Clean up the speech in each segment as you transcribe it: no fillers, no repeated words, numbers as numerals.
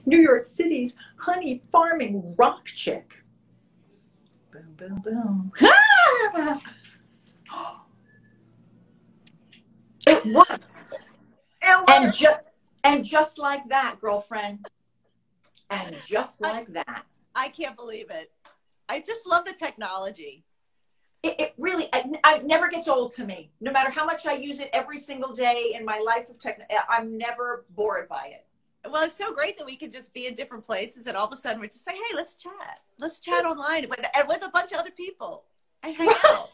New York City's honey farming rock chick. Boom, boom, boom. It works. It works. And just like that, girlfriend. And just like that. I can't believe it. I just love the technology. It really, it never gets old to me. No matter how much I use it every single day in my life of tech, I'm never bored by it. Well, it's so great that we can just be in different places and all of a sudden we're just say, hey, let's chat. Let's chat online with a bunch of other people and hang out.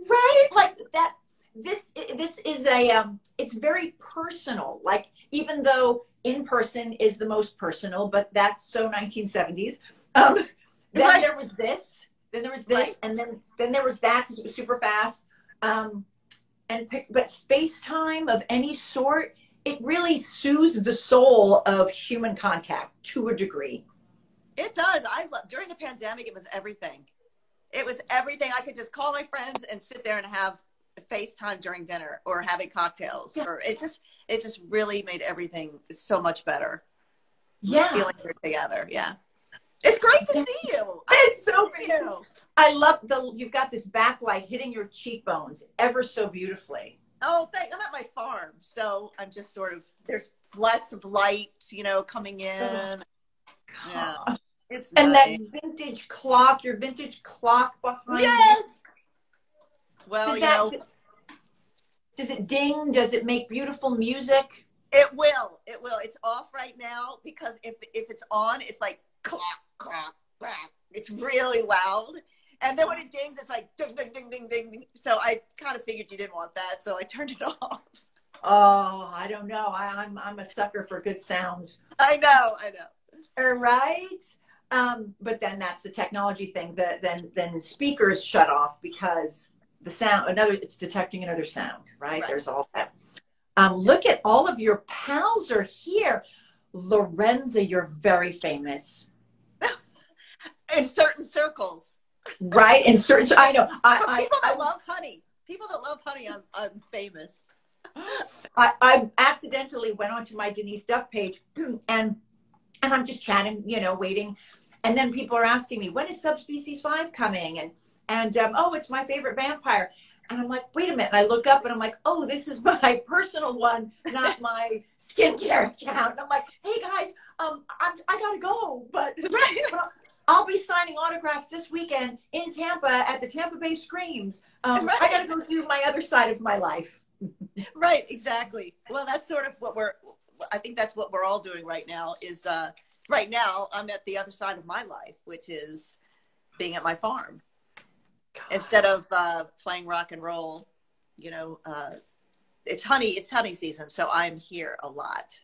Right? Like that. This is it's very personal. Like, even though in person is the most personal, but that's so 1970s. Then Right. there was this, then there was this, Right. and then there was that because it was super fast. But FaceTime of any sort, it really soothes the soul of human contact to a degree. It does. During the pandemic, it was everything. It was everything. I could just call my friends and sit there and have FaceTime during dinner or having cocktails. Yeah. Or it just really made everything so much better. Yeah. Feeling we're together. Yeah. It's great to see you. It's so great. beautiful. I love you've got this backlight hitting your cheekbones ever so beautifully. Oh, I'm at my farm, so I'm just sort of, there's lots of light, coming in. Yeah, it's and nice. That vintage clock, your vintage clock behind Yes. you. Well, does it ding? Does it make beautiful music? It will. It's off right now because if it's on, it's like clock, clock, clock. It's really loud. And then when it dings, it's like ding, ding, ding, ding, ding. So I kind of figured you didn't want that, so I turned it off. Oh, I don't know. I'm a sucker for good sounds. I know. All right. But then that's the technology thing. Then speakers shut off because the sound, it's detecting another sound, right? There's all that. Look at all of your pals are here. Lorenza, you're very famous. In certain circles. Right? In certain, I know. People that love honey, I'm famous. I accidentally went onto my Denise Duff page and I'm just chatting, waiting. And then people are asking me, when is Subspecies 5 coming? And oh, it's my favorite vampire. And I'm like, wait a minute. And I look up and I'm like, oh, this is my personal one, not my skincare account. And I'm like, hey guys, I gotta go, but I'll be signing autographs this weekend in Tampa at the Tampa Bay Screams. I gotta go do my other side of my life. Right, exactly. Well, that's sort of I think that's what we're all doing right now is, right now I'm at the other side of my life, which is being at my farm. God. Instead of playing rock and roll, it's honey season. So I'm here a lot.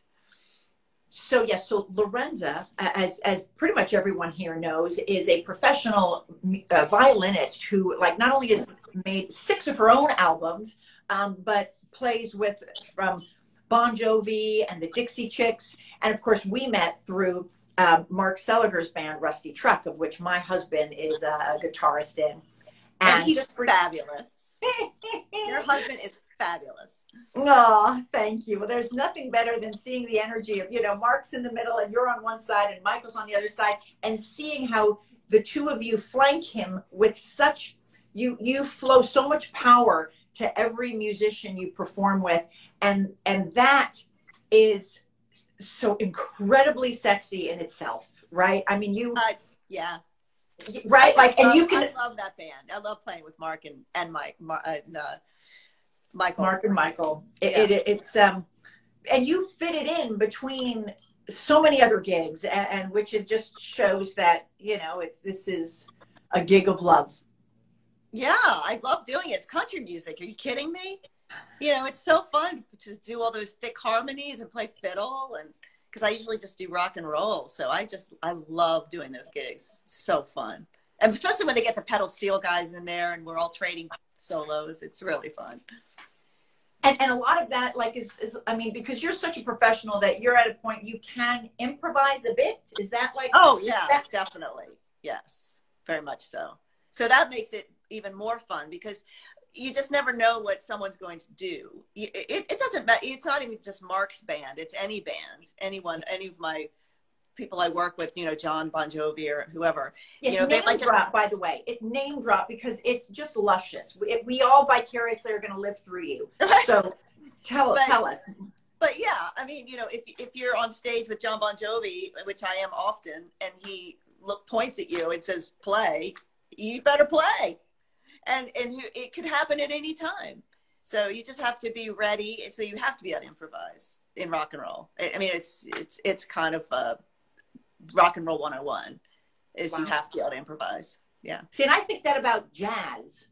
So yes, so Lorenza, as pretty much everyone here knows, is a professional violinist who, like, not only has made 6 of her own albums, but plays with from Bon Jovi and the Dixie Chicks, and of course we met through Mark Seliger's band Rusty Truck, of which my husband is a guitarist in, and he's fabulous. Your husband is fabulous. Oh, thank you. Well, there's nothing better than seeing the energy of, Mark's in the middle and you're on one side and Michael's on the other side, and seeing how the two of you flank him with such, you flow so much power to every musician you perform with. And that is so incredibly sexy in itself, right? I mean, yeah. Right? I love that band. I love playing with Mark and Michael. Mark and Michael. It's and you fit it in between so many other gigs, and which it just shows that this is a gig of love. Yeah, I love doing it. It's country music. Are you kidding me? It's so fun to do all those thick harmonies and play fiddle, and because I usually just do rock and roll. So I love doing those gigs. It's so fun. And especially when they get the pedal steel guys in there and we're all trading solos. It's really fun. And a lot of that, is I mean, because you're such a professional that you're at a point you can improvise a bit. Is that Oh, yeah, definitely. Yes, very much so. So that makes it even more fun because, you just never know what someone's going to do. It doesn't matter. It's not even just Mark's band. It's any band, anyone, any of my people I work with, you know, John Bon Jovi or whoever. Yes, you know, name they might drop, by the way. It name drop because it's just luscious. We all vicariously are going to live through you. So tell us. But yeah, I mean, you know, if you're on stage with John Bon Jovi, which I am often, and he points at you and says, play, you better play. And it could happen at any time. So you just have to be ready. And so you have to be able to improvise in rock and roll. I mean, it's kind of rock and roll 101 is You have to be able to improvise. Yeah. See, and I think that about jazz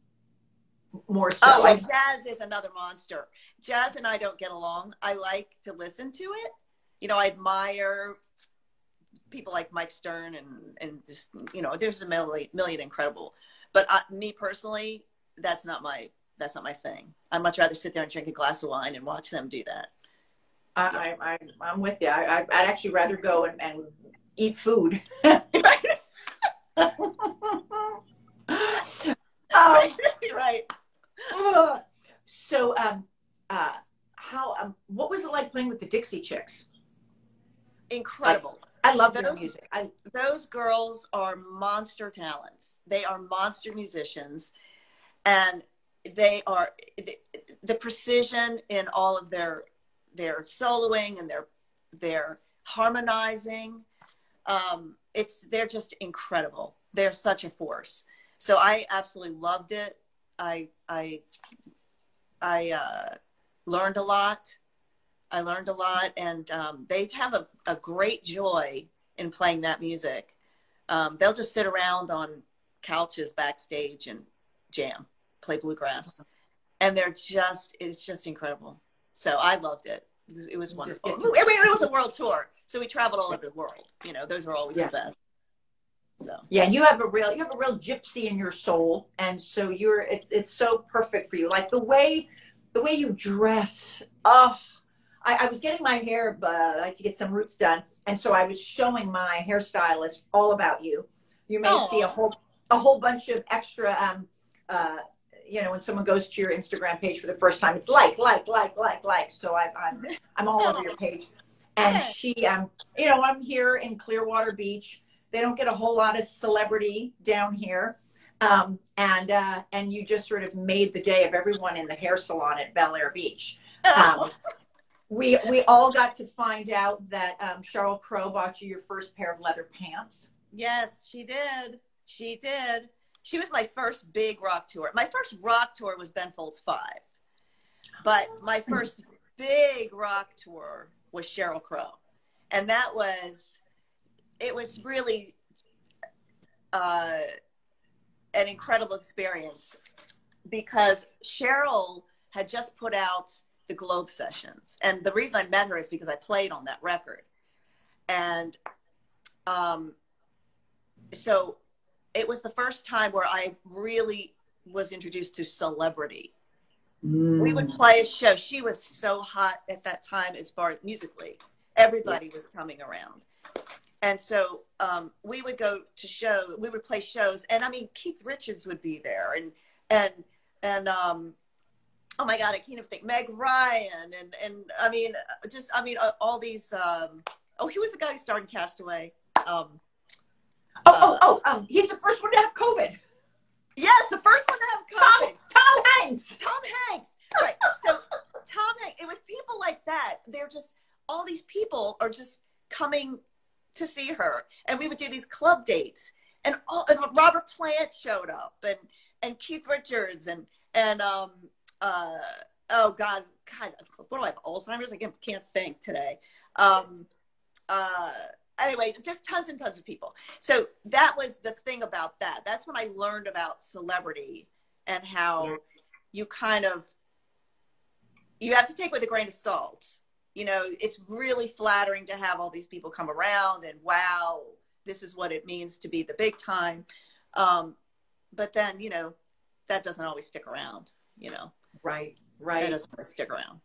more so. Oh, and jazz is another monster. Jazz and I don't get along. I like to listen to it. You know, I admire people like Mike Stern and just, you know, there's a million incredible. But me personally, that's not my thing. I'd much rather sit there and drink a glass of wine and watch them do that. I'm with you. I'd actually rather go and eat food. Right. So, what was it like playing with the Dixie Chicks? Incredible. I love their music. Those girls are monster talents. They are monster musicians, and they are the precision in all of their soloing and their harmonizing. They're just incredible. They're such a force. So I absolutely loved it. I learned a lot. And they have a great joy in playing that music. They'll just sit around on couches backstage and jam, play bluegrass. And it's just incredible. So I loved it. It was wonderful. I mean, it was a world tour. So we traveled all over the world. You know, those are always the best. So yeah, you have a real gypsy in your soul, and so it's so perfect for you. Like the way you dress. Oh, I was getting my hair, I like to get some roots done, and so I was showing my hairstylist all about you. You may see a whole bunch of extra. You know, when someone goes to your Instagram page for the first time, it's like. So I'm all over your page, and she, you know, I'm here in Clearwater Beach. They don't get a whole lot of celebrity down here. And you just sort of made the day of everyone in the hair salon at Bel Air Beach. We all got to find out that Sheryl Crow bought you your first pair of leather pants. Yes, she did. She did. She was my first big rock tour. My first rock tour was Ben Folds 5. But my first big rock tour was Sheryl Crow. And it was really an incredible experience because Sheryl had just put out the Globe Sessions. And the reason I met her is because I played on that record. And so it was the first time where I really was introduced to celebrity. We would play a show. She was so hot at that time as far as musically. Everybody was coming around. And so we would go to shows, we would play shows, and I mean, Keith Richards would be there, and oh my God, I can't even think, Meg Ryan, and I mean, all these, he was the guy who starred in Castaway. He's the first one to have COVID. Yes, the first one to have COVID. Tom Hanks. Tom Hanks. Right. So Tom Hanks, it was people like that. They're just, all these people are just coming to see her, and we would do these club dates, and Robert Plant showed up, and Keith Richards, and oh God, what do I have, Alzheimer's? I can't think today. Anyway, just tons and tons of people. So that was the thing about that. That's when I learned about celebrity and how you have to take with a grain of salt. You know, it's really flattering to have all these people come around and wow, this is what it means to be the big time. But then, you know, that doesn't always stick around, you know. Right. That doesn't always stick around.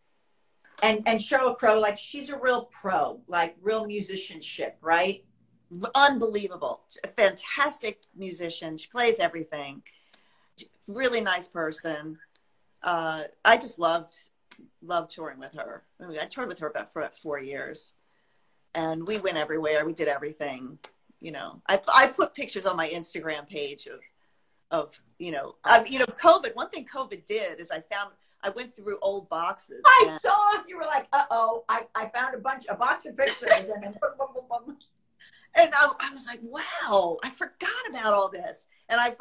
And Sheryl Crow, like, she's a real pro, like real musicianship, right? Unbelievable. A fantastic musician. She plays everything. Really nice person. I just loved touring with her. I mean, I toured with her for about 4 years, and we went everywhere. We did everything. You know, I put pictures on my Instagram page of COVID. One thing COVID did is I went through old boxes. I saw you were like, uh-oh, I found a box of pictures, and then boom, boom, boom, boom. And I was like, wow, I forgot about all this. And I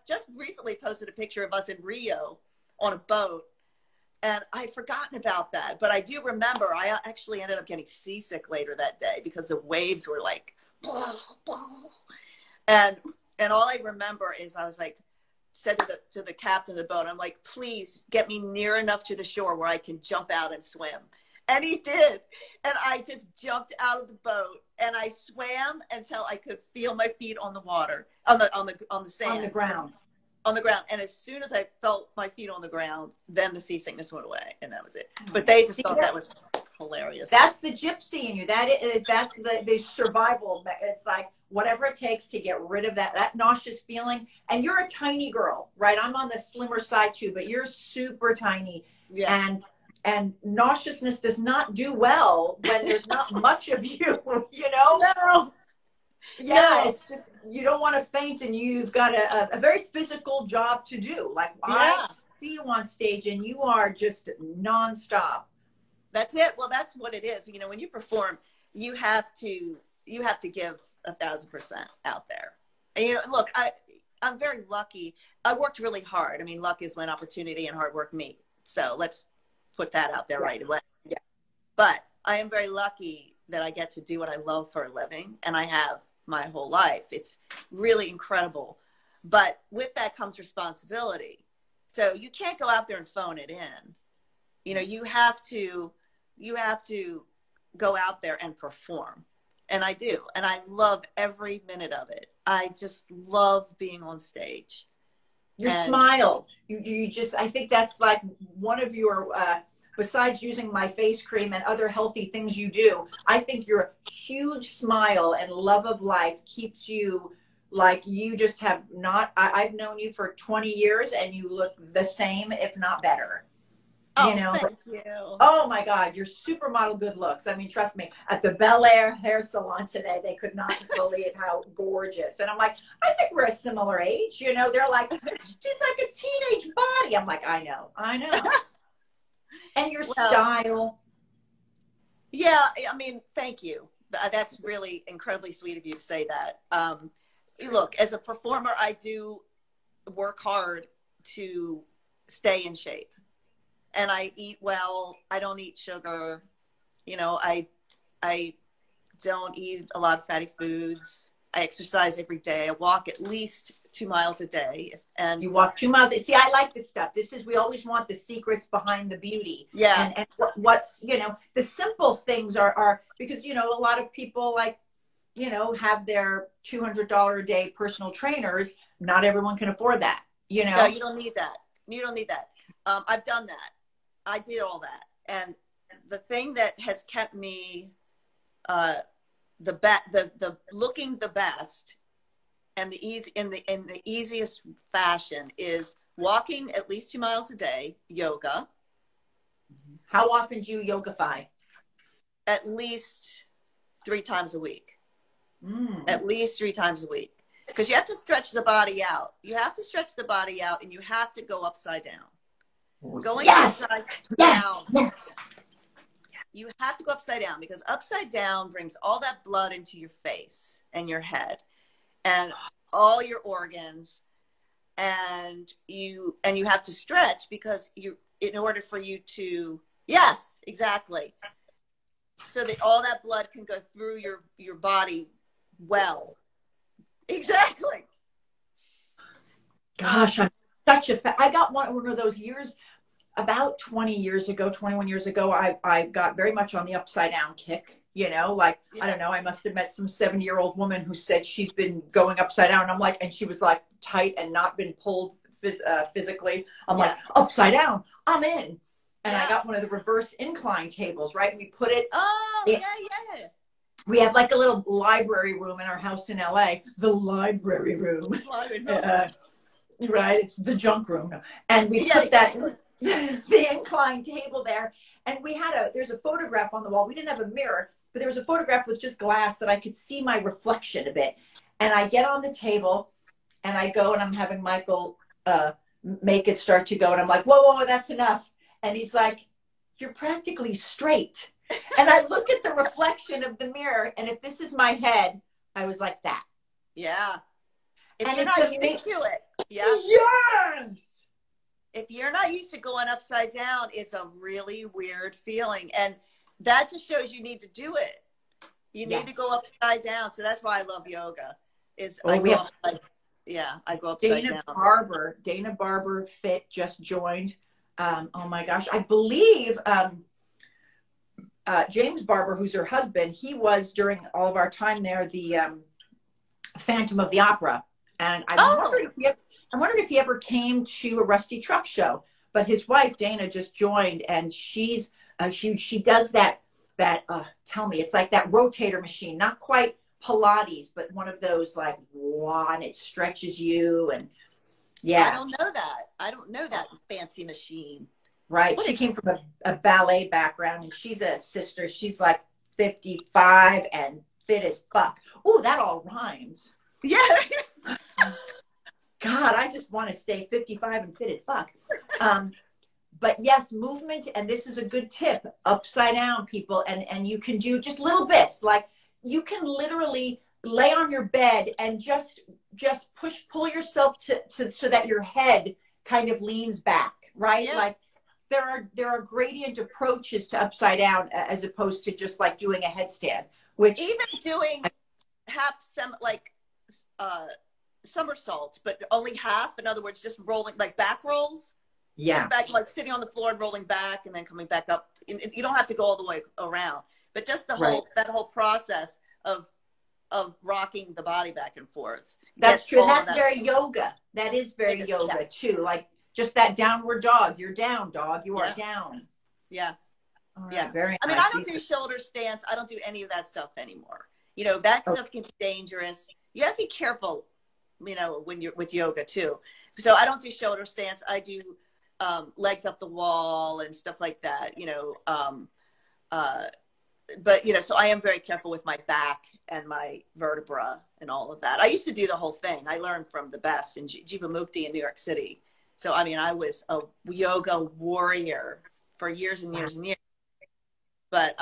just recently posted a picture of us in Rio on a boat, and I'd forgotten about that. But I do remember I actually ended up getting seasick later that day because the waves were like, blah, blah. And all I remember is I was like, said to the captain of the boat, I'm like, please get me near enough to the shore where I can jump out and swim. And he did. And I just jumped out of the boat and I swam until I could feel my feet on the water, on the sand. On the ground. And as soon as I felt my feet on the ground, then the seasickness went away, and that was it. But they just thought that was hilarious. That's the gypsy in you. That's the survival. It's like whatever it takes to get rid of that nauseous feeling. And you're a tiny girl, right? I'm on the slimmer side too, but you're super tiny. Yeah. And nauseousness does not do well when there's not much of you, you know? No. Yeah, no. It's just, you don't want to faint, and you've got a very physical job to do. Like, yeah. I see you on stage and you are just nonstop. That's it. Well, that's what it is. You know, when you perform, you have to give 1,000% out there. And, you know, look, I'm very lucky. I worked really hard. I mean, luck is when opportunity and hard work meet. So let's put that out there right away. Yeah. But I am very lucky that I get to do what I love for a living, and I have my whole life. It's really incredible. But with that comes responsibility. So you can't go out there and phone it in. You know, you have to go out there and perform. And I do. And I love every minute of it. I just love being on stage. Your smile. You just, I think that's like one of your, besides using my face cream and other healthy things you do, I think your huge smile and love of life keeps you like you just have not, I've known you for 20 years and you look the same, if not better. Oh, you know? Thank you. Oh my God, you're supermodel good looks. I mean, trust me, at the Bel Air hair salon today, they could not believe how gorgeous. And I'm like, I think we're a similar age. You know, they're like, she's like a teenage body. I'm like, I know. And your style. Yeah, I mean, thank you. That's really incredibly sweet of you to say that. Look, as a performer, I do work hard to stay in shape. And I eat well. I don't eat sugar. You know, I don't eat a lot of fatty foods. I exercise every day. I walk at least 2 miles a day. And you walk 2 miles. See, I like this stuff. We always want the secrets behind the beauty. Yeah. And what's, you know, the simple things are because, you know, a lot of people like, you know, have their $200 a day personal trainers. Not everyone can afford that, you know? No, you don't need that. You don't need that. I've done that. I did all that. And the thing that has kept me the looking the best and the easy in the easiest fashion is walking at least 2 miles a day, yoga. How often do you yogafy? At least 3 times a week. At least 3 times a week. Because you have to stretch the body out. You have to stretch the body out, and you have to go upside down. Going upside down. Yes. You have to go upside down, because upside down brings all that blood into your face and your head and all your organs, and you have to stretch because in order for you to, yes, exactly. So that all that blood can go through your body well. Exactly. Gosh, I'm such a I got one of those years about 20 years ago, 21 years ago. I got very much on the upside down kick, you know, like, yeah. I don't know, I must have met some 70-year-old woman who said she's been going upside down. And I'm like, and she was like tight and not been pulled physically. I'm like, upside down, I'm in. And I got one of the reverse incline tables, right? And we put it. Oh, yeah. We have like a little library room in our house in LA, the library room. Right, it's the junk room. And we put that the incline table there. And there's a photograph on the wall. We didn't have a mirror, but there was a photograph with just glass that I could see my reflection a bit. And I get on the table and I go and I'm having Michael make it start to go. And I'm like, whoa, whoa, that's enough. And he's like, you're practically straight. And I look at the reflection of the mirror. And if this is my head, I was like that. Yeah. If and you're not used to it. Yeah. Yes. If you're not used to going upside down, it's a really weird feeling. And that just shows you need to do it. You need to go upside down. So that's why I love yoga. I go upside down. Dana Barber Fit just joined. Oh my gosh. I believe James Barber, who's her husband, he was during all of our time there, the Phantom of the Opera. And I'm wondering if he ever came to a Rusty Truck show. But his wife, Dana, just joined, and she's huge. She does that, tell me, it's like that rotator machine, not quite Pilates, but one of those like, wow, and it stretches you. And yeah. I don't know that fancy machine. Right. She came from a ballet background, and she's a sister. She's like 55 and fit as fuck. Oh, that all rhymes. Yeah. God, I just want to stay 55 and fit as fuck. But yes, movement, and this is a good tip, upside down, people, and you can do just little bits. Like you can literally lay on your bed and just pull yourself to so that your head kind of leans back, right? Yeah. Like there are gradient approaches to upside down as opposed to just like doing a headstand, which even doing somersaults, but only half. In other words, just rolling like back rolls. Yeah. Just back, like sitting on the floor and rolling back and then coming back up. You don't have to go all the way around, but just that whole process of rocking the body back and forth. That's true. That's very yoga. That is very yoga too. Like just that downward dog. You're down, dog. You are down. Yeah. Right, yeah. Very I mean, nice. I don't do shoulder stance. I don't do any of that stuff anymore. You know, that stuff can be dangerous. You have to be careful, you know, when you're with yoga too. So I don't do shoulder stance. I do legs up the wall and stuff like that, you know. But, you know, so I am very careful with my back and my vertebra and all of that. I used to do the whole thing. I learned from the best in Jivamukti in New York City. So, I mean, I was a yoga warrior for years and years and years. But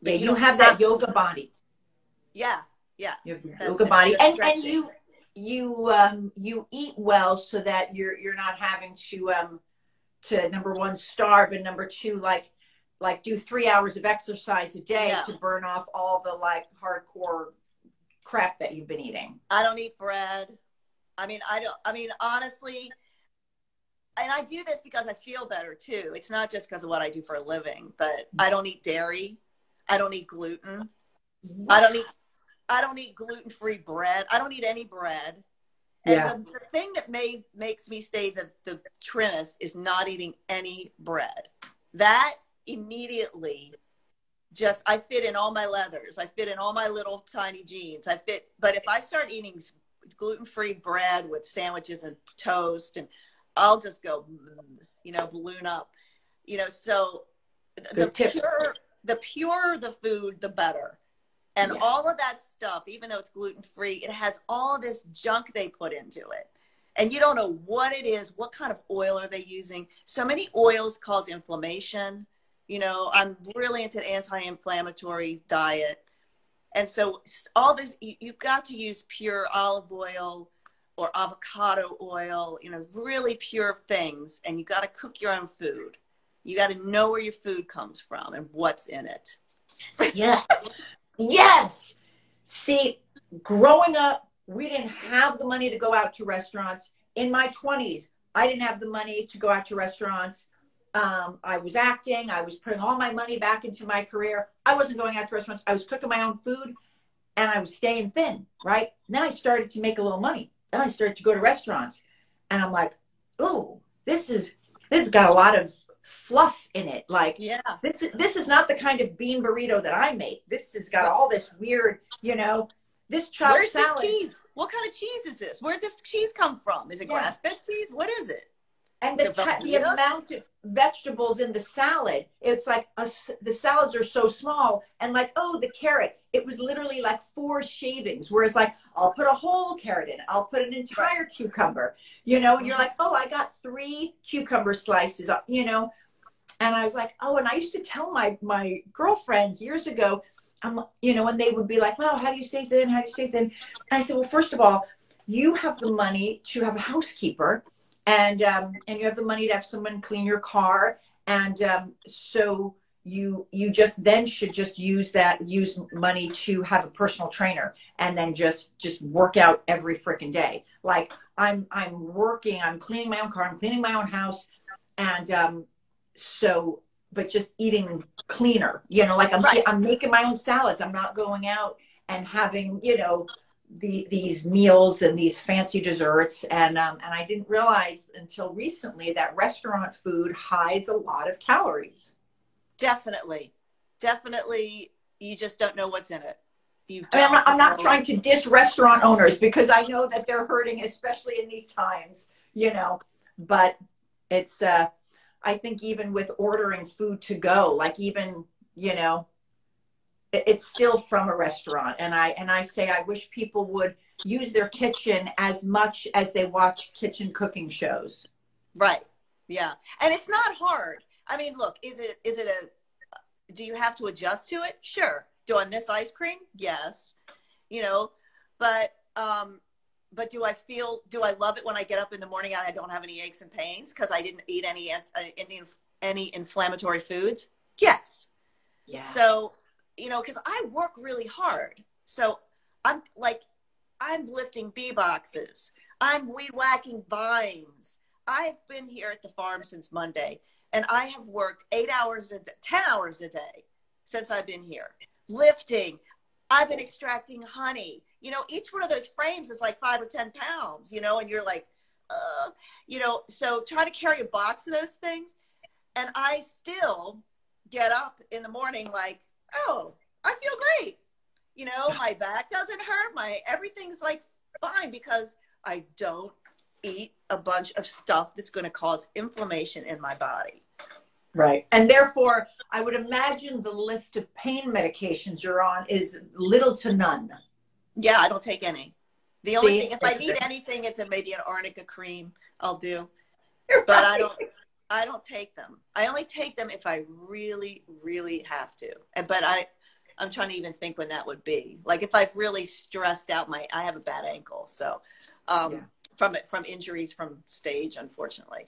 you have that yoga body. Yeah. Yeah. You have your yoga body. And you eat well so that you're not having to number one, starve, and number two, like do 3 hours of exercise a day to burn off all the like hardcore crap that you've been eating. I don't eat bread. I mean, honestly, and I do this because I feel better too. It's not just because of what I do for a living, but I don't eat dairy. I don't eat gluten. I don't eat gluten-free bread. I don't eat any bread. And the thing that makes me stay the trimmest is not eating any bread. That immediately I fit in all my leathers. I fit in all my little tiny jeans. But if I start eating gluten-free bread with sandwiches and toast, and I'll just go, you know, balloon up, you know, so the purer the food, the better. And all of that stuff, even though it's gluten-free, it has all of this junk they put into it. And you don't know what it is. What kind of oil are they using? So many oils cause inflammation. You know, I'm really into anti-inflammatory diet. And so all this, you've got to use pure olive oil or avocado oil, you know, really pure things. And you got to cook your own food. You got to know where your food comes from and what's in it. Yeah. Yes. See, growing up, we didn't have the money to go out to restaurants. In my 20s, I didn't have the money to go out to restaurants. I was acting. I was putting all my money back into my career. I wasn't going out to restaurants. I was cooking my own food, and I was staying thin, right? Then I started to make a little money. Then I started to go to restaurants, and I'm like, oh, this has got a lot of fluff in it. Like, this is not the kind of bean burrito that I make. This has got all this weird, you know, this chopped salad. This cheese? What kind of cheese is this? Where'd this cheese come from? Is it grass-fed cheese? What is it? And So the amount of vegetables in the salad, it's like the salads are so small. And like, oh, the carrot, it was literally like 4 shavings. Whereas like, I'll put a whole carrot in, I'll put an entire cucumber, you know, and you're like, oh, I got 3 cucumber slices, you know. And I was like, oh, and I used to tell my girlfriends years ago, you know, and they would be like, wow, how do you stay thin? How do you stay thin? And I said, well, first of all, you have the money to have a housekeeper, and you have the money to have someone clean your car. And so you just then should just use money to have a personal trainer, and then just work out every freaking day. Like I'm working, I'm cleaning my own car, I'm cleaning my own house. And so, but just eating cleaner, you know, like I'm making my own salads. I'm not going out and having, you know, these meals and these fancy desserts. And I didn't realize until recently that restaurant food hides a lot of calories. Definitely. You just don't know what's in it. I'm not trying to diss restaurant owners, because I know that they're hurting, especially in these times, you know, but it's, I think even with ordering food to go, like even, you know, it's still from a restaurant. And I say, I wish people would use their kitchen as much as they watch kitchen cooking shows. Right. Yeah. And it's not hard. I mean, look, do you have to adjust to it? Sure. Do I miss ice cream? Yes. You know, but do I love it when I get up in the morning and I don't have any aches and pains because I didn't eat any inflammatory foods? Yes. Yeah. So, you know, because I work really hard. So I'm lifting bee boxes. I'm weed whacking vines. I've been here at the farm since Monday, and I have worked 10 hours a day since I've been here. Lifting. I've been extracting honey. You know, each one of those frames is like 5 or 10 pounds, you know, and you're like, you know, so try to carry a box of those things. And I still get up in the morning like, oh, I feel great. You know, my back doesn't hurt. Everything's like fine because I don't eat a bunch of stuff that's going to cause inflammation in my body. Right. And therefore, I would imagine the list of pain medications you're on is little to none. Yeah, I don't take any. The only thing, if I need anything, it's maybe an arnica cream I'll do. But I don't take them. I only take them if I really, really have to. But I'm trying to even think when that would be. Like if I've really stressed out I have a bad ankle. So from injuries from stage, unfortunately.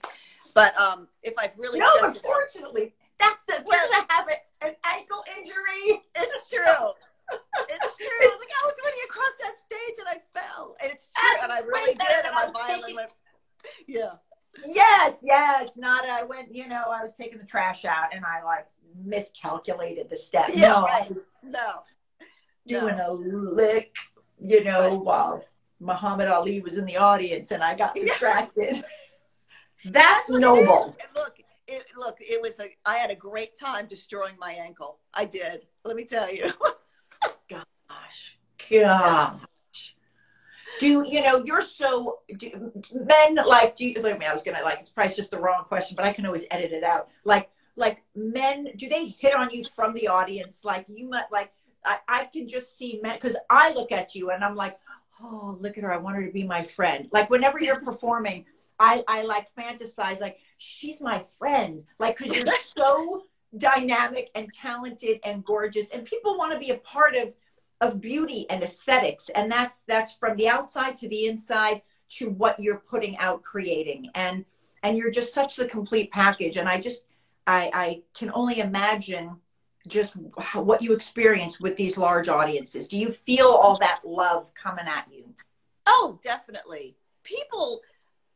But if I've really unfortunately, that's it. We're gonna have an ankle injury. It's true. It's true. Like I was running across that stage and I fell. And it's true. And I really did. And my violin went. Yeah. Yes. Not I went. You know, I was taking the trash out and I like miscalculated the step. Yeah, no, right. Doing a lick. You know, while Muhammad Ali was in the audience and I got distracted. That's noble. Look, I had a great time destroying my ankle. I did. Let me tell you. Gosh. You're so men like, I was going to it's probably just the wrong question, but I can always edit it out. Like men, do they hit on you from the audience? Like you might, like, I can just see men, because I look at you and I'm like, oh, look at her. I want her to be my friend. Like whenever you're performing, I like fantasize, like she's my friend. Like, cause you're so dynamic and talented and gorgeous, and people want to be a part of beauty and aesthetics. And that's from the outside to the inside to what you're putting out, creating. And you're just such the complete package. And I can only imagine just what you experience with these large audiences. Do you feel all that love coming at you? Oh, definitely.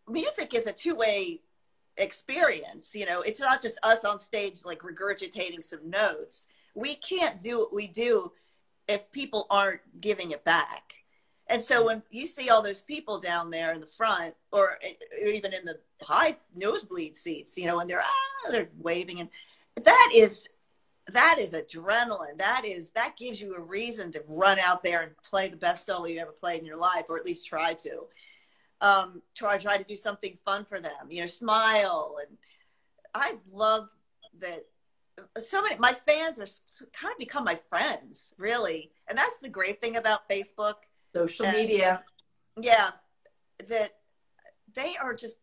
Music is a two-way experience. You know, it's not just us on stage, like regurgitating some notes. We can't do what we do if people aren't giving it back. And so when you see all those people down there in the front, or even in the high nosebleed seats, you know, and they're waving, and that is adrenaline. That gives you a reason to run out there and play the best solo you ever played in your life, or at least try to. try to do something fun for them, you know, smile. And I love that so many, my fans are kind of become my friends, really. And that's the great thing about Facebook. Social media. Yeah. That they are just,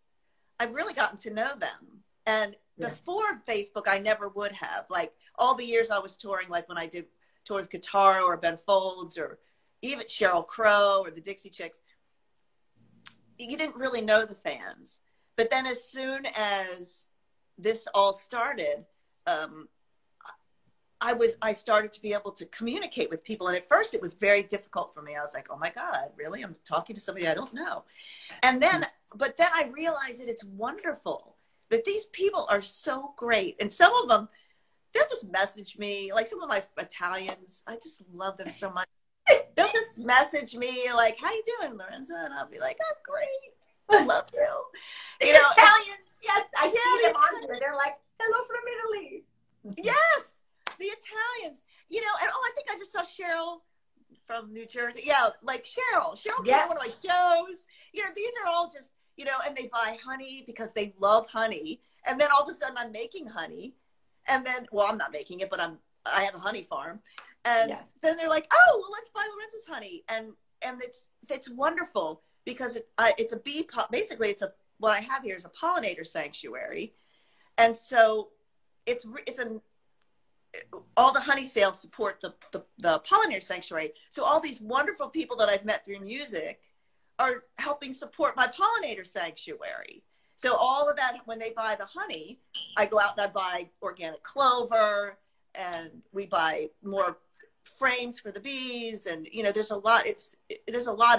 I've really gotten to know them. And before Facebook, I never would have. Like all the years I was touring, like when I did tour with Guitar or Ben Folds or even Sheryl Crow or the Dixie Chicks, you didn't really know the fans. But then as soon as this all started, I started to be able to communicate with people. And at first it was very difficult for me. I was like, oh my God, really? I'm talking to somebody I don't know. And then, but then I realized that it's wonderful that these people are so great. And some of them, they'll just message me, like some of my Italians, I just love them so much. They'll just message me like, how you doing, Lorenza? And I'll be like, I'm great. I love you. You know, Italians, yes, I see them on here. They're like, hello from Italy. Yes, the Italians. You know, and I think I just saw Cheryl from New Jersey. Yeah, like Cheryl came to one of my shows. You know, these are all just, you know, and they buy honey because they love honey. And then all of a sudden I'm making honey. And then, well, I'm not making it, but I have a honey farm. And then they're like, oh, well, let's buy Lorenza's honey. And it's wonderful because it's a bee, basically what I have here is a pollinator sanctuary. And so all the honey sales support the pollinator sanctuary. So all these wonderful people that I've met through music are helping support my pollinator sanctuary. So all of that, when they buy the honey, I go out and I buy organic clover, and we buy more frames for the bees. And, you know, there's a lot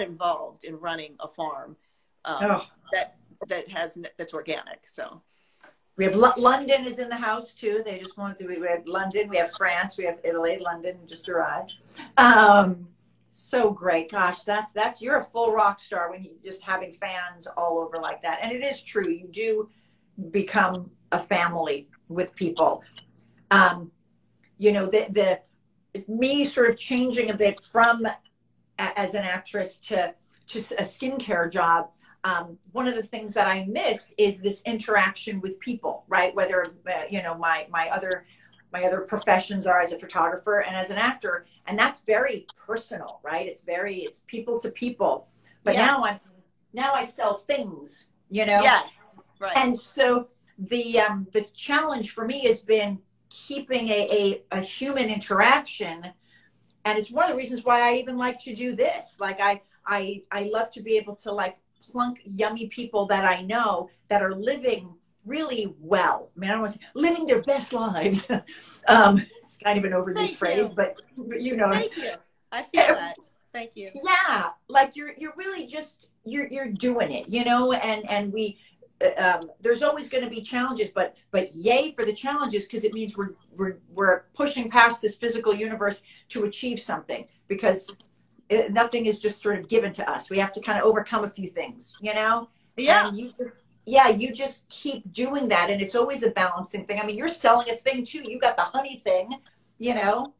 involved in running a farm that's organic. So we have London is in the house too. They just wanted to, we have London, we have France, we have Italy. London just arrived. So great. Gosh, you're a full rock star when you just having fans all over like that. And it is true. You do become a family with people. You know, me sort of changing a bit from as an actress to a skincare job. One of the things that I miss is this interaction with people, right? Whether, you know, my other professions are as a photographer and as an actor, and that's very personal, right? It's people to people. But now I sell things, you know? Yes, right. And so the challenge for me has been keeping a human interaction. And it's one of the reasons why I even like to do this. Like I love to be able to like plunk yummy people that I know that are living really well. I mean, I don't want to say living their best lives. It's kind of an overused phrase, but you know. Thank you. I feel that. Thank you. Yeah, like you're really just you're doing it, you know. And we there's always going to be challenges, but yay for the challenges, because it means we're pushing past this physical universe to achieve something, because nothing is just sort of given to us. We have to kind of overcome a few things, you know. Yeah. And you just keep doing that, and it's always a balancing thing. I mean, you're selling a thing too. You got the honey thing, you know,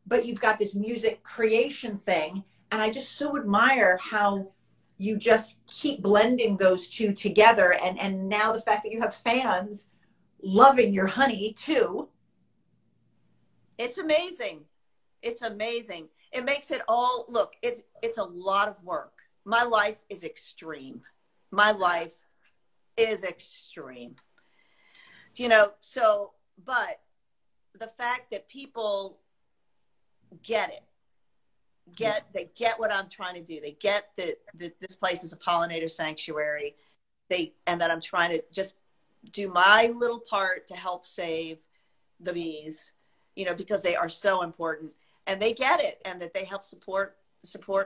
but you've got this music creation thing, and I just so admire how you just keep blending those two together. And now the fact that you have fans loving your honey too. It's amazing. It's amazing. It makes it all look, it's a lot of work. My life is extreme. My life is extreme. You know, so, but the fact that people get it, they get what I'm trying to do. They get that this place is a pollinator sanctuary. And that I'm trying to just do my little part to help save the bees, you know, because they are so important, and they get it, and that they help support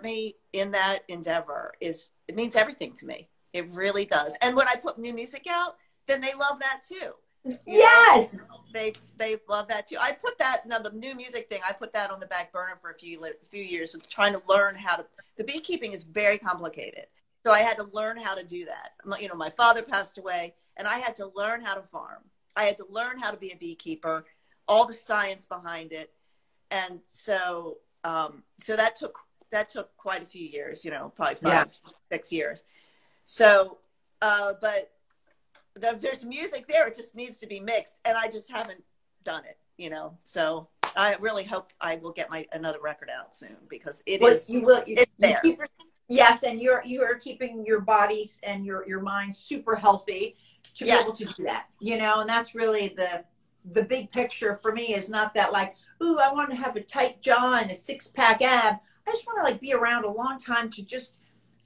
me in that endeavor it means everything to me. It really does. And when I put new music out, then they love that too. Yes. They love that too. I put that, now the new music thing, I put that on the back burner for a few years of trying to learn how to, the beekeeping is very complicated. So I had to learn how to do that. You know, my father passed away, and I had to learn how to farm. I had to learn how to be a beekeeper, all the science behind it. And so, so that took quite a few years, you know, probably 5, 6 years. So, but there's music there. It just needs to be mixed. And I just haven't done it, you know? So I really hope I will get another record out soon, because it's there. Yes. And you are keeping your bodies and your mind super healthy to be able to do that, you know? And that's really the big picture for me, is not that like, ooh, I want to have a tight jaw and a 6-pack ab. I just want to like be around a long time to just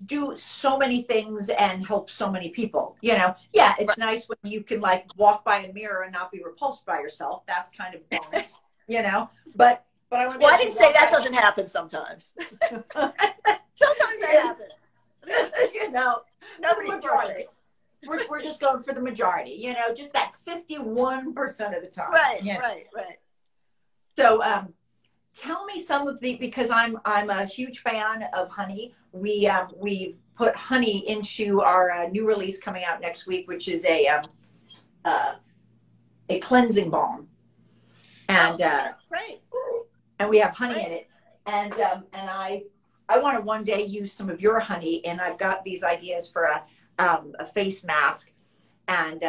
do so many things and help so many people, you know? Yeah, it's nice when you can like walk by a mirror and not be repulsed by yourself. That's kind of bonus, you know? But I want to. Well, I didn't say that doesn't happen sometimes. Sometimes that happens. You know, nobody's perfect. We're just going for the majority, you know, just that 51% of the time. Right, you know? right. So tell me some of because I'm a huge fan of honey. We put honey into our new release coming out next week, which is a cleansing balm, and great. And we have honey in it, and I want to one day use some of your honey, and I've got these ideas for a face mask, and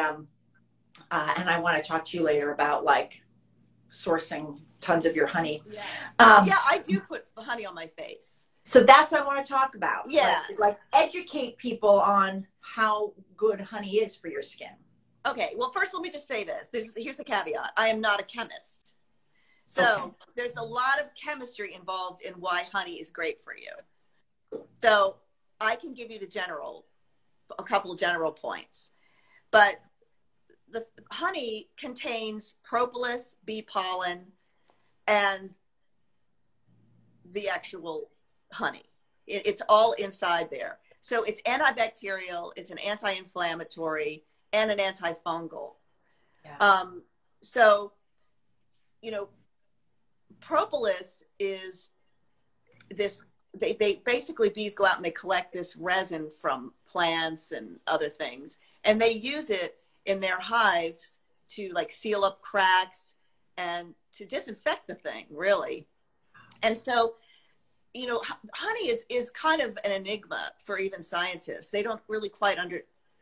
I want to talk to you later about like sourcing tons of your honey. Yeah, I do put honey on my face. So that's what I want to talk about. Yeah. Like educate people on how good honey is for your skin. Okay. Well, first, let me just say this. Here's the caveat. I am not a chemist. So there's a lot of chemistry involved in why honey is great for you. So I can give you a couple of general points. But the honey contains propolis, bee pollen, and the actual honey. It's all inside there. So it's antibacterial, it's an anti-inflammatory, and an antifungal. Yeah. So, you know, propolis is this, they basically, bees go out and they collect this resin from plants and other things, and they use it in their hives to like seal up cracks and to disinfect the thing, really. And so, you know, honey is kind of an enigma for even scientists. They don't really quite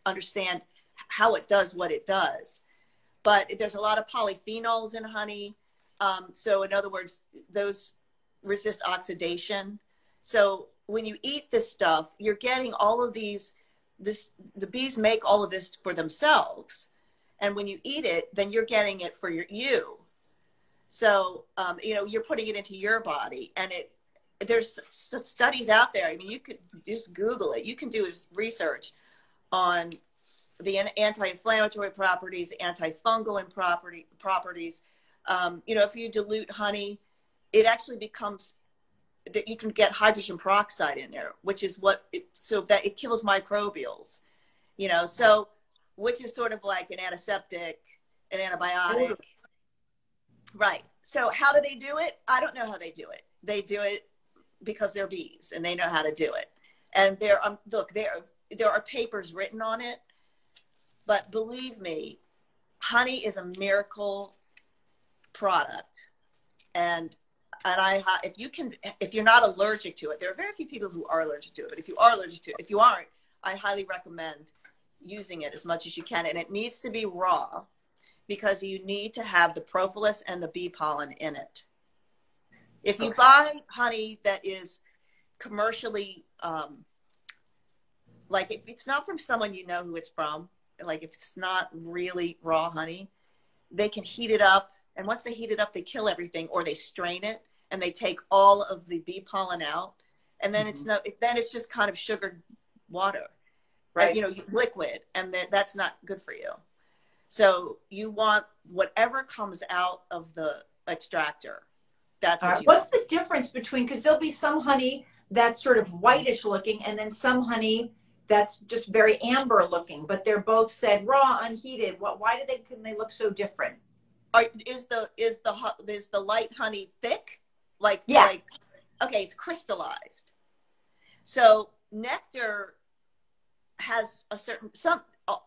understand how it does what it does. But there's a lot of polyphenols in honey. So in other words, those resist oxidation. So when you eat this stuff, you're getting all of the bees make all of this for themselves. And when you eat it, then you're getting it for you. So, you know, you're putting it into your body, and there's studies out there. I mean, you could just Google it. You can do research on the anti-inflammatory properties, antifungal properties. You know, if you dilute honey, it actually becomes that you can get hydrogen peroxide in there, which is so that it kills microbials, you know, so which is sort of like an antiseptic, an antibiotic. Right. So how do they do it? I don't know how they do it. They do it because they're bees and they know how to do it. And there are papers written on it, but believe me, honey is a miracle product. And if you're not allergic to it, there are very few people who are allergic to it, but if you are allergic to it, if you aren't, I highly recommend using it as much as you can. And it needs to be raw, because you need to have the propolis and the bee pollen in it. If you buy honey that is commercially, like if it's not from someone you know who it's from, like if it's not really raw honey, they can heat it up. And once they heat it up, they kill everything, or they strain it and they take all of the bee pollen out. And then it's just kind of sugared water, right? You know, liquid, and that's not good for you. So you want whatever comes out of the extractor. That's what What's the difference between, because there'll be some honey that's sort of whitish looking, and then some honey that's just very amber looking, but they're both said raw, unheated. Why can they look so different? Is the light honey thick? Okay, it's crystallized. So nectar has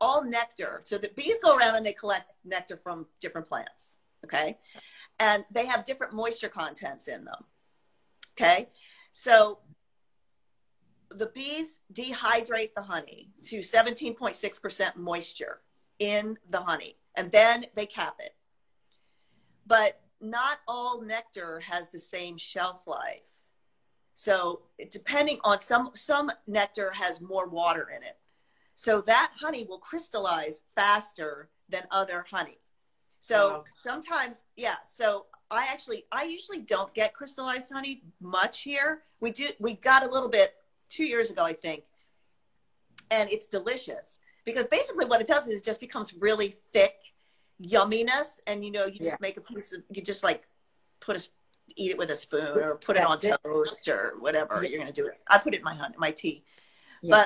all nectar. So the bees go around and they collect nectar from different plants. Okay. And they have different moisture contents in them. Okay. So the bees dehydrate the honey to 17.6% moisture in the honey, and then they cap it. But not all nectar has the same shelf life. So depending on some nectar has more water in it. So that honey will crystallize faster than other honey. So sometimes, yeah. So I usually don't get crystallized honey much here. We got a little bit 2 years ago, I think. And it's delicious because basically what it does is it just becomes really thick yumminess. And, you just make a piece of, you just like eat it with a spoon or put it on toast or whatever you're going to do it. I put it in my tea. Yeah.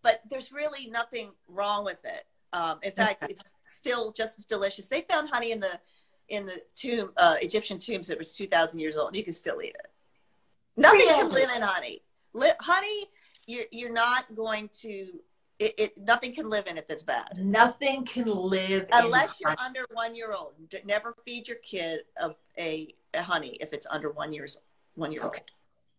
But there's really nothing wrong with it. In fact, it's still just as delicious. They found honey in the tomb, Egyptian tombs that was 2,000 years old. You can still eat it. Nothing can live in honey. Honey, you're not going to. Nothing can live in it that's bad. Nothing can live unless you're under 1 year old. Never feed your kid a honey if it's under 1 year old.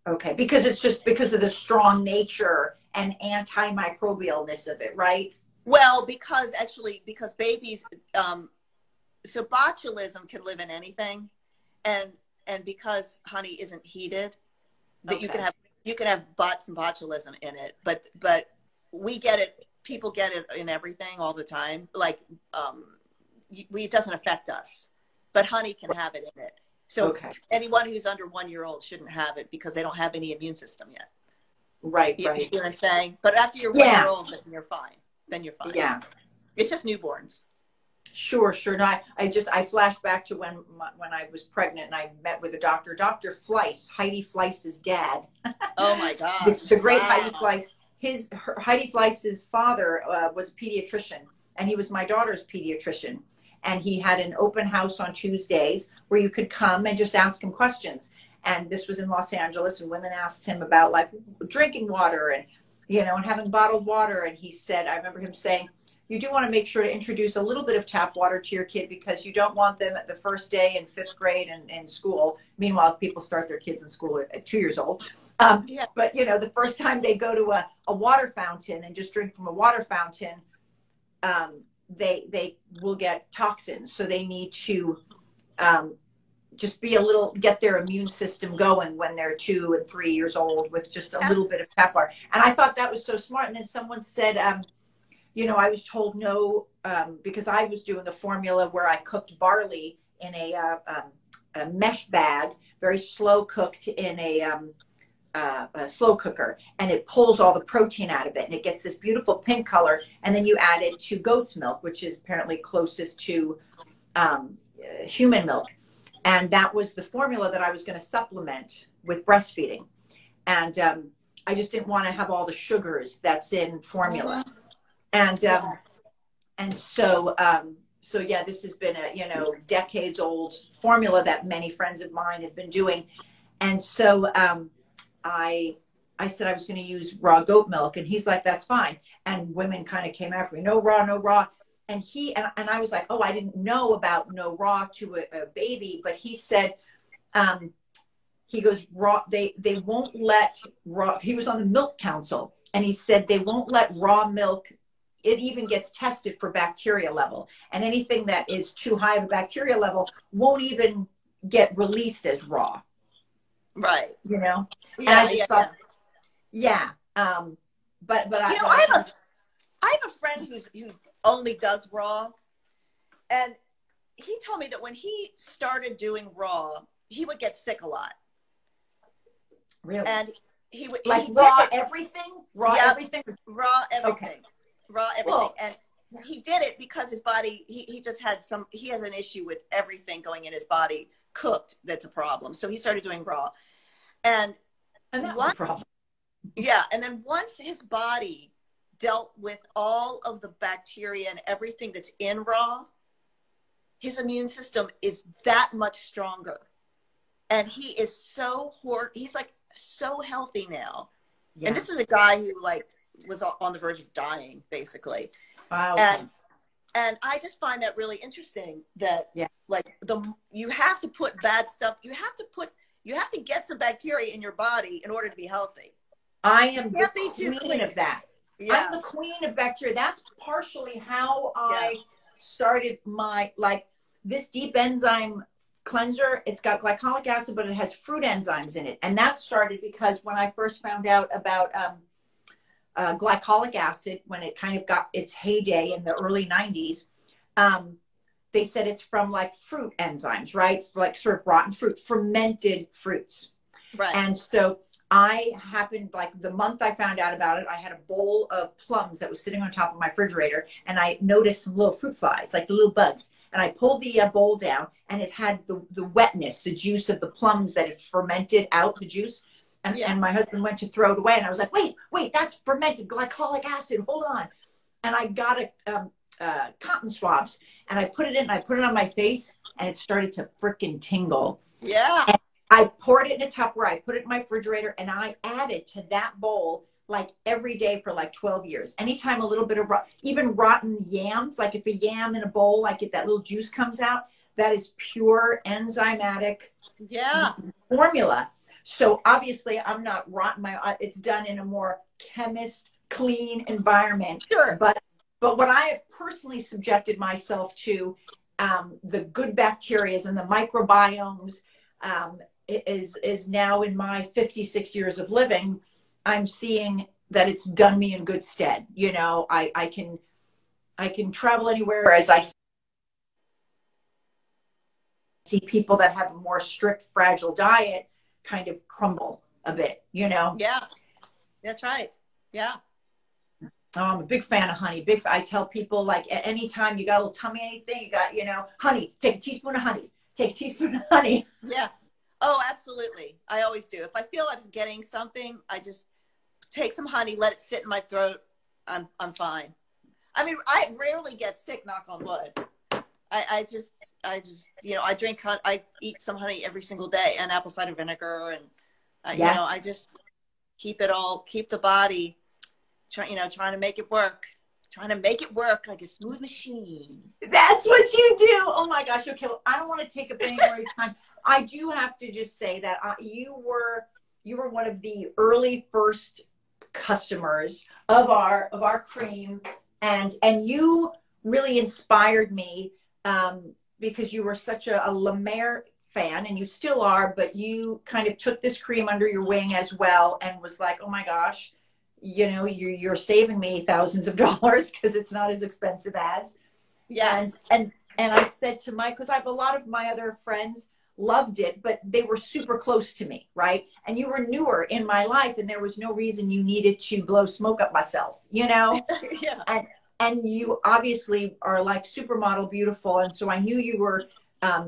Okay, because it's just because of the strong nature and antimicrobialness of it, right? Well, because babies, so botulism can live in anything, and because honey isn't heated, that you can have some botulism in it, but we get it. People get it in everything all the time. Like, it doesn't affect us, but honey can have it in it. So anyone who's under 1 year old shouldn't have it because they don't have any immune system yet. Right. You see what I'm saying? But after you're 1 year old, then you're fine. Yeah. It's just newborns. Sure. No, I flashed back to when I was pregnant and I met with a doctor, Dr. Fleiss, Heidi Fleiss's dad. Oh my God. The great Heidi Fleiss. Heidi Fleiss's father was a pediatrician, and he was my daughter's pediatrician. And he had an open house on Tuesdays where you could come and just ask him questions. And this was in Los Angeles, and women asked him about like drinking water and, and having bottled water. And he said, I remember him saying, you do want to make sure to introduce a little bit of tap water to your kid because you don't want them at the first day in 5th grade and in school. Meanwhile, people start their kids in school at 2 years old. But, the first time they go to a water fountain and just drink from a water fountain, they will get toxins. So they need to just get their immune system going when they're 2 and 3 years old with just a little bit of tap water. And I thought that was so smart. And then someone said, I was told no, because I was doing a formula where I cooked barley in a mesh bag, very slow cooked in a slow cooker, and it pulls all the protein out of it, and it gets this beautiful pink color. And then you add it to goat's milk, which is apparently closest to human milk. And that was the formula that I was going to supplement with breastfeeding. And I just didn't want to have all the sugars that's in formula. And so this has been a decades old formula that many friends of mine have been doing. And so I said I was going to use raw goat milk, and he's like, that's fine. And women kind of came after me, no raw. And and I was like, oh, I didn't know about no raw to a baby, but he said, he goes, raw, they won't let raw. He was on the milk council, and he said they won't let raw milk. It even gets tested for bacteria level, and anything that is too high of a bacteria level won't even get released as raw. Right. And I just thought, but I have a friend who only does raw, and he told me that when he started doing raw, he would get sick a lot. Really? And he would everything. Okay. Raw everything. Whoa. And he did it because his body, he just had he has an issue with everything going in his body cooked. That's a problem. So he started doing raw. And that was a problem. Yeah. And then once his body dealt with all of the bacteria and everything that's in raw, his immune system is that much stronger. And he is he's like so healthy now. Yeah. And this is a guy who was on the verge of dying, basically. Wow. And I just find that really interesting that you have to put bad stuff, you have to get some bacteria in your body in order to be healthy. I am the Can't be too queen clean. of that. Yeah. I'm the queen of bacteria. That's partially how Yeah. I started my, like, this deep enzyme cleanser. It's got glycolic acid, but it has fruit enzymes in it. And that started because when I first found out about glycolic acid, when it kind of got its heyday in the early 90s, they said it's from like fruit enzymes, right? Like sort of rotten fruit, fermented fruits. Right. And so I happened, like the month I found out about it, I had a bowl of plums that was sitting on top of my refrigerator, and I noticed some little fruit flies, like the little bugs. And I pulled the bowl down, and it had the wetness, the juice of the plums that had fermented out the juice. And my husband went to throw it away, and I was like, wait, that's fermented glycolic acid. Hold on. And I got cotton swabs, and I put it in, and I put it on my face, and it started to freaking tingle. Yeah. And I poured it in a Tupperware, I put it in my refrigerator, and I added to that bowl like every day for like 12 years. Anytime a little bit of, even rotten yams, like if a yam in a bowl, like if that little juice comes out, that is pure enzymatic formula. So obviously I'm not rotten. It's done in a more chemist clean environment. Sure. But what I have personally subjected myself to, the good bacteria and the microbiomes, is now in my 56 years of living, I'm seeing that it's done me in good stead. You know, I can travel anywhere, as I see people that have a more strict, fragile diet kind of crumble a bit, you know? Yeah, that's right. Yeah. I'm a big fan of honey. I tell people, like, at any time you got a little tummy, anything, you got, you know, honey, take a teaspoon of honey, take a teaspoon of honey. Yeah. Oh, absolutely. I always do. If I feel I'm getting something, I just take some honey, let it sit in my throat. I'm fine. I mean, I rarely get sick, knock on wood. I just, you know, I eat some honey every single day, and apple cider vinegar, and, you know, I just keep the body, trying to make it work. Trying to make it work like a smooth machine. That's what you do. Oh my gosh. Okay. Well, I don't want to take up any more of your time. I do have to just say that you were one of the early first customers of our cream, and you really inspired me, because you were such a La Mer fan, and you still are, but you kind of took this cream under your wing as well, and was like, oh my gosh, you know, you're saving me thousands of dollars, because it's not as expensive as. Yes. And I said to Mike, because I have a lot of my other friends loved it, but they were super close to me, right? And you were newer in my life, and there was no reason you needed to blow smoke up myself, you know? Yeah. And you obviously are like supermodel beautiful, and so I knew you were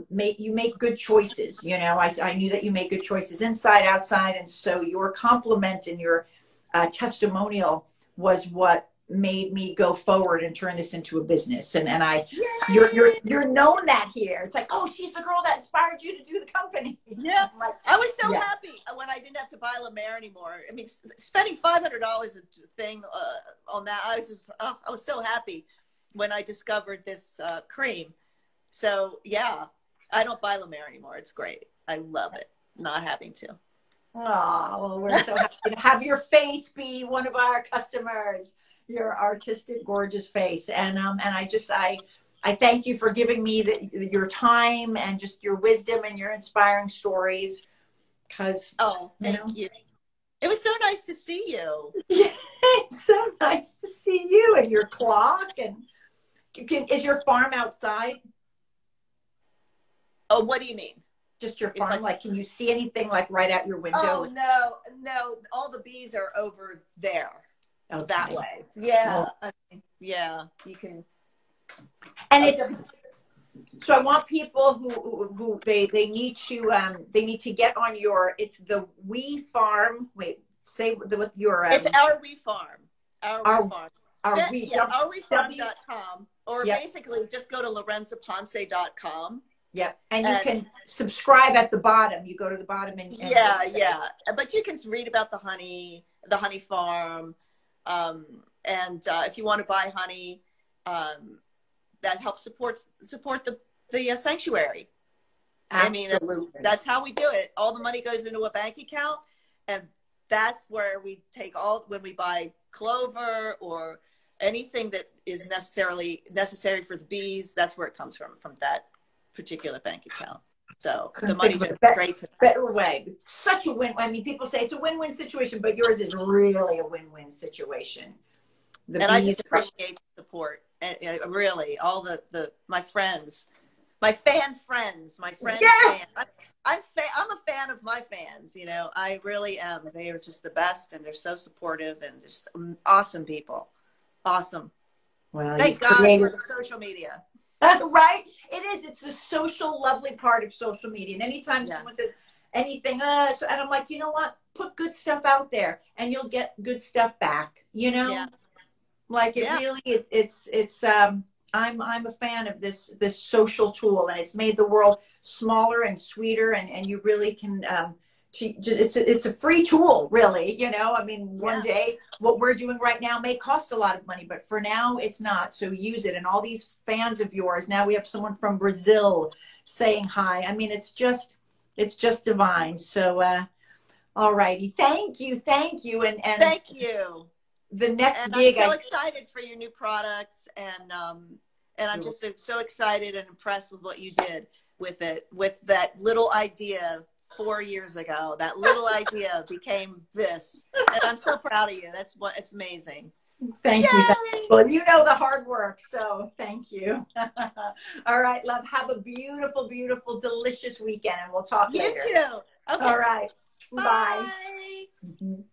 you make good choices, you know. I knew that you make good choices inside, outside, and so your compliment and your testimonial was what made me go forward and turn this into a business. And you're known that here. It's like, oh, she's the girl that inspired you to do the company. Yeah. Like, I was so happy when I didn't have to buy La Mer anymore. I mean, spending $500 a thing on that, I was so happy when I discovered this cream. So yeah, I don't buy La Mer anymore. It's great. I love it. Not having to. Oh, well, we're so happy to have your face be one of our customers. Your artistic, gorgeous face, and I thank you for giving me your time and just your wisdom and your inspiring stories. Because thank you. It was so nice to see you. Yeah, it's so nice to see you and your clock. And is your farm outside? Oh, what do you mean? Just your farm? Like, can you see anything like right out your window? Oh no! All the bees are over there. Okay. That way. Yeah. I mean, yeah, you can. And it's, so I want people who they need to get on it's the We Farm. Wait, say what your it's Our We Farm. Our We Farm. OurWeFarm.com, or basically just go to LorenzaPonce.com. Yep. And you can subscribe at the bottom. You go to the bottom and yeah. But you can read about the honey farm. And if you want to buy honey, that helps support the sanctuary. Absolutely. I mean, that's how we do it. All the money goes into a bank account, and that's where we take when we buy clover or anything that is necessary for the bees, that's where it comes from that particular bank account. So the money goes straight to that. Better way. Such a win. I mean, people say it's a win-win situation, but yours is really a win-win situation. And I just appreciate the support. And really, all my friends, my friends, yeah. I'm a fan of my fans. You know, I really am. They are just the best, and they're so supportive and just awesome people. Awesome. Well, thank God for the social media. Right? It is. It's the social, lovely part of social media. And anytime someone says anything, and I'm like, you know what? Put good stuff out there, and you'll get good stuff back. You know. Yeah. Like it really, it's I'm a fan of this social tool, and it's made the world smaller and sweeter, and you really can, it's a free tool, really, you know. I mean, one day what we're doing right now may cost a lot of money, but for now it's not. So use it. And all these fans of yours, now we have someone from Brazil saying hi. I mean, it's just divine. So, all righty. Thank you. And thank you. The next and gig, I'm so excited for your new products, and I'm just so excited and impressed with what you did with it, with that little idea 4 years ago. That little idea became this, and I'm so proud of you. It's amazing. Thank you. Well, you know the hard work, so thank you. All right, love. Have a beautiful, beautiful, delicious weekend, and we'll talk later. You too. Okay. All right. Bye. Bye.